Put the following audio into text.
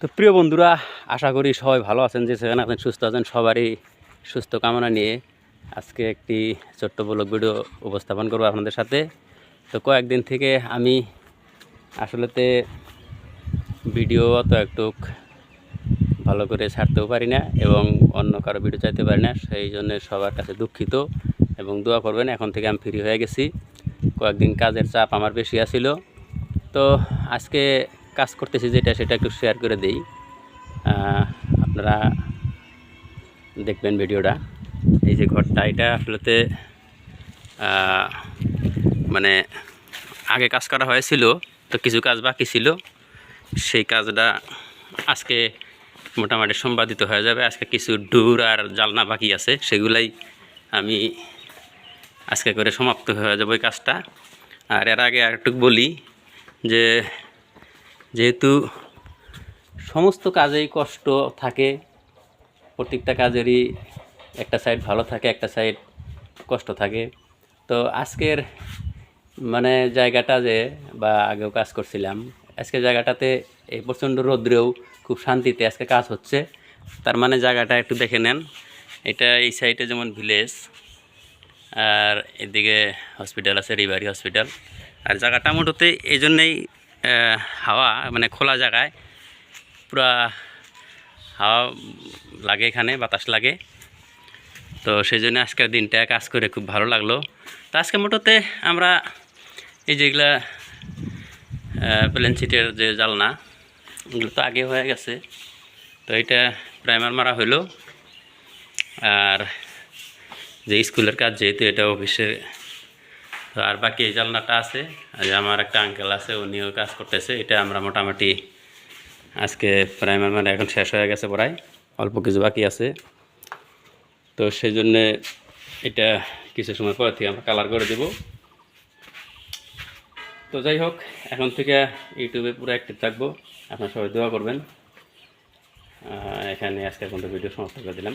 তো প্রিয় বন্ধুরা, আশা করি সবাই ভালো আছেন, যে সেখানে আছেন সুস্থ আছেন। সবারই সুস্থ কামনা নিয়ে আজকে একটি ছোট্ট ব্লগ ভিডিও উপস্থাপন করবো আপনাদের সাথে। তো কয়েকদিন থেকে আমি আসলেতে ভিডিও অত একটু ভালো করে ছাড়তেও পারি না এবং অন্য কারো ভিডিও চাইতে পারি না। সেই জন্য সবার কাছে দুঃখিত এবং দোয়া করবেন। এখন থেকে আমি ফ্রি হয়ে গেছি। কয়েকদিন কাজের চাপ আমার বেশি আছিল, তো আজকে কাজ করতেছি সেটা একটু শেয়ার করে দেই। আপনারা দেখবেন ভিডিওটা। এই যে ঘরটা, এটা আসলেতে মানে আগে কাজ করা হয়েছিল, তো কিছু কাজ বাকি ছিল। সেই কাজটা আজকে মোটামুটি সম্পাদিত হয়ে যাবে। আজকে কিছু ডোর আর জালনা বাকি আছে, সেগুলাই আমি আজকে করে সমাপ্ত হয়ে যাবে ওই কাজটা। আর এর আগে আরেকটু বলি যে যেহেতু সমস্ত কাজেই কষ্ট থাকে, প্রত্যেকটা কাজেরই একটা সাইড ভালো থাকে, একটা সাইড কষ্ট থাকে। তো আজকের মানে জায়গাটা যে বা আগেও কাজ করছিলাম, আজকে জায়গাটাতে এই প্রচণ্ড রৌদ্রেও খুব শান্তিতে আজকে কাজ হচ্ছে। তার মানে জায়গাটা একটু দেখে নেন। এটা এই সাইডে যেমন ভিলেজ, আর এদিকে হসপিটাল আছে, রিভারি হসপিটাল। আর জায়গাটা মোটামুটি এই জন্যেই হাওয়া মানে খোলা জায়গায় পুরা হাওয়া লাগে, এখানে বাতাস লাগে। তো সেই জন্য আজকের দিনটা কাজ করে খুব ভালো লাগলো। তো আজকে মোটামুটি আমরা এই যেগুলা প্লেন সিটের যে জালনা, এগুলো তো আগে হয়ে গেছে। তো এটা প্রাইমার মারা হইলো। আর যে স্কুলের কাজ যেহেতু এটা অফিসে, তো আর বাকি এই জালনাটা আছে। আর আমার একটা আঙ্কেল আছে, উনিও কাজ করতেছে। এটা আমরা মোটামুটি আজকে প্রাইমার মারা এখন শেষ হয়ে গেছে, প্রায় অল্প কিছু বাকি আছে। তো সেই জন্যে এটা কিছু সময় পর থেকে আমরা কালার করে দেব। তো যাই হোক, এখন থেকে ইউটিউবে পুরো অ্যাক্টিভ থাকবো। আপনারা সবাই দোয়া করবেন। এখানে আজকে পর্যন্ত ভিডিও সমাপ্ত করে দিলাম।